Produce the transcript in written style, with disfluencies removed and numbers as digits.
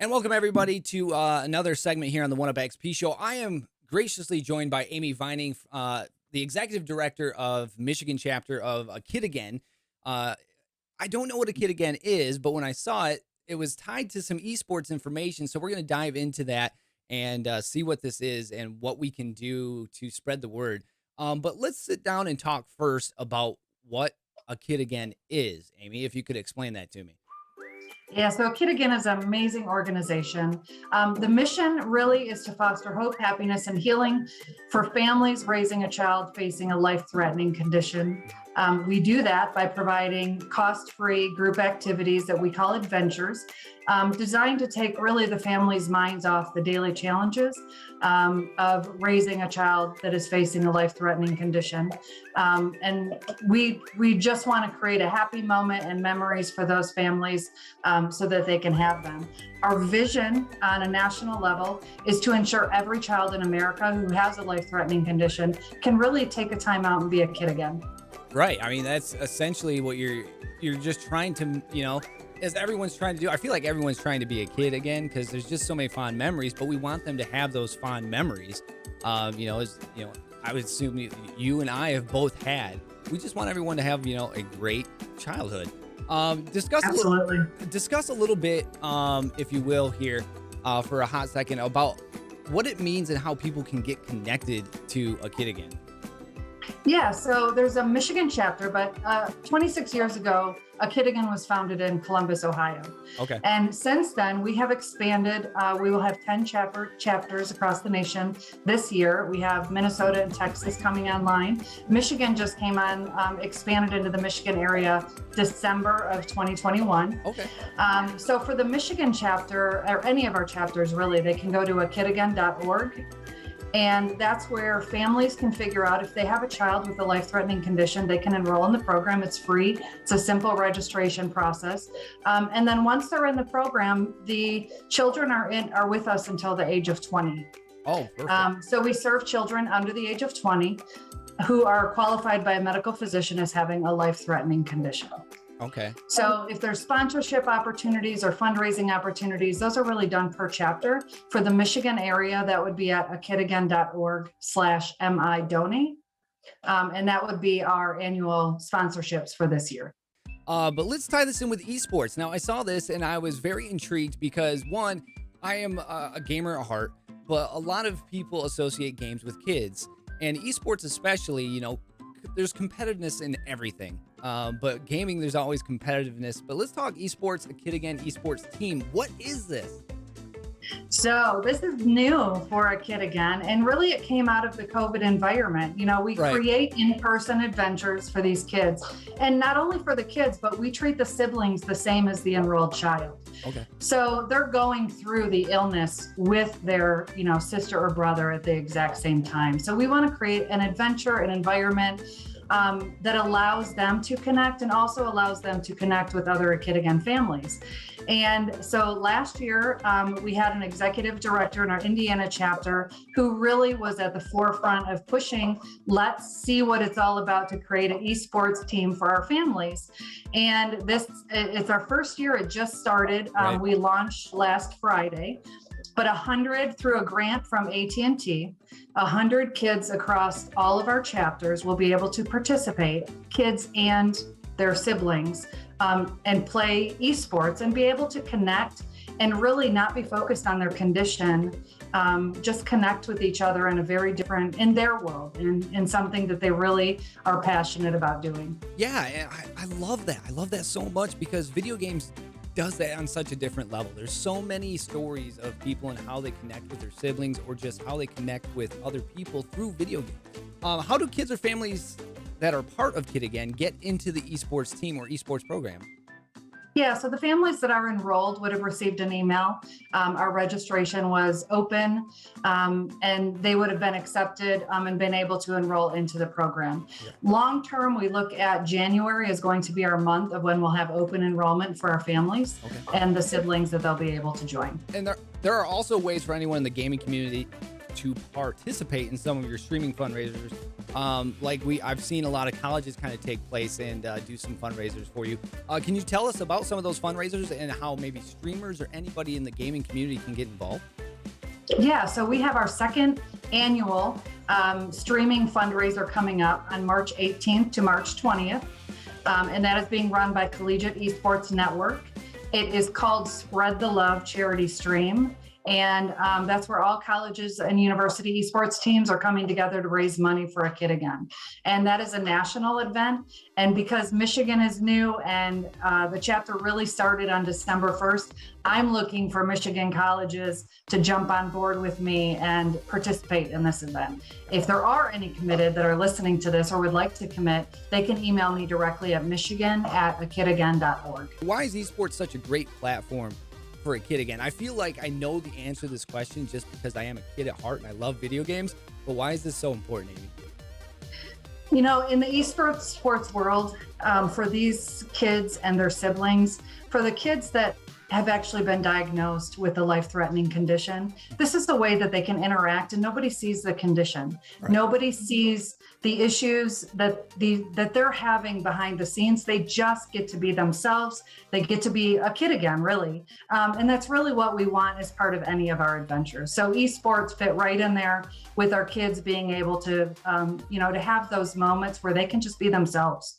And welcome everybody to another segment here on the One Up XP Show. I am graciously joined by Amy Vining, the executive director of Michigan chapter of Kid Again. I don't know what a Kid Again is, but when I saw it, it was tied to some esports information. So we're going to dive into that and see what this is and what we can do to spread the word. But let's sit down and talk first about what a Kid Again is. Amy, if you could explain that to me. Yeah, so Kid Again is an amazing organization. The mission really is to foster hope, happiness, and healing for families raising a child facing a life-threatening condition. We do that by providing cost-free group activities that we call adventures, designed to take really the family's minds off the daily challenges of raising a child that is facing a life-threatening condition. And we just want to create a happy moment and memories for those families so that they can have them. Our vision on a national level is to ensure every child in America who has a life-threatening condition can really take a time out and be a kid again. Right. I mean, that's essentially what you're just trying to, as everyone's trying to do. I feel like everyone's trying to be a kid again because there's just so many fond memories, but we want them to have those fond memories. I would assume you and I have both had. We just want everyone to have, a great childhood. Discuss a little bit, if you will, here for a hot second about what it means and how people can get connected to a Kid Again. Yeah, so there's a Michigan chapter, but 26 years ago, a Kid Again was founded in Columbus, Ohio. Okay. And since then, we have expanded. We will have 10 chapters across the nation this year. We have Minnesota and Texas coming online. Michigan just came on, expanded into the Michigan area December of 2021. Okay. So for the Michigan chapter, or any of our chapters really, they can go to akidagain.org. And that's where families can figure out if they have a child with a life-threatening condition, they can enroll in the program. It's free. It's a simple registration process. And then once they're in the program, the children are with us until the age of 20. Oh, perfect. So we serve children under the age of 20 who are qualified by a medical physician as having a life-threatening condition. Okay. So if there's sponsorship opportunities or fundraising opportunities, those are really done per chapter. For the Michigan area, that would be at akidagain.org/MIDonate. And that would be our annual sponsorships for this year. But let's tie this in with esports. Now, I saw this and I was very intrigued because, one, I am a gamer at heart, but a lot of people associate games with kids. And esports especially, there's competitiveness in everything. But gaming, there's always competitiveness. But let's talk esports, a Kid Again Esports Team. What is this? So this is new for a Kid Again, and really it came out of the COVID environment. We create in-person adventures for these kids, and not only for the kids, but we treat the siblings the same as the enrolled child. Okay. So they're going through the illness with their, sister or brother at the exact same time. So we want to create an adventure, an environment that allows them to connect and also allows them to connect with other Kid Again families. And so last year, we had an executive director in our Indiana chapter who really was at the forefront of pushing, let's see what it's all about to create an esports team for our families. And it's our first year. It just started. Right. We launched last Friday. But 100 through a grant from AT&T, 100 kids across all of our chapters will be able to participate, kids and their siblings, and play esports and be able to connect and really not be focused on their condition, just connect with each other in a very different, in their world, in something that they really are passionate about doing. Yeah, I love that. I love that so much because video games does that on such a different level. There's so many stories of people and how they connect with their siblings or just how they connect with other people through video games. How do kids or families that are part of Kid Again get into the esports team or esports program? Yeah, so the families that are enrolled would have received an email. Our registration was open, and they would have been accepted and been able to enroll into the program. Yeah. Long term, we look at January is going to be our month of when we'll have open enrollment for our families and the siblings that they'll be able to join. And there are also ways for anyone in the gaming community to participate in some of your streaming fundraisers. I've seen a lot of colleges kind of take place and do some fundraisers for you. Can you tell us about some of those fundraisers and how maybe streamers or anybody in the gaming community can get involved? Yeah, so we have our second annual streaming fundraiser coming up on March 18th to March 20th. And that is being run by Collegiate Esports Network. It is called Spread the Love Charity Stream. And that's where all colleges and university esports teams are coming together to raise money for A Kid Again. And that is a national event. And because Michigan is new and the chapter really started on December 1st, I'm looking for Michigan colleges to jump on board with me and participate in this event. If there are any committed that are listening to this or would like to commit, they can email me directly at michigan@akidagain.org. Why is esports such a great platform for A Kid Again? I feel like I know the answer to this question just because I am a kid at heart and I love video games, but why is this so important, Amy? You know, in the esports sports world, for these kids and their siblings, for the kids that have actually been diagnosed with a life-threatening condition, this is the way that they can interact, and nobody sees the condition. Right. Nobody sees the issues that they're having behind the scenes. They just get to be themselves. They get to be a kid again, really. And that's really what we want as part of any of our adventures. So esports fit right in there with our kids being able to, to have those moments where they can just be themselves.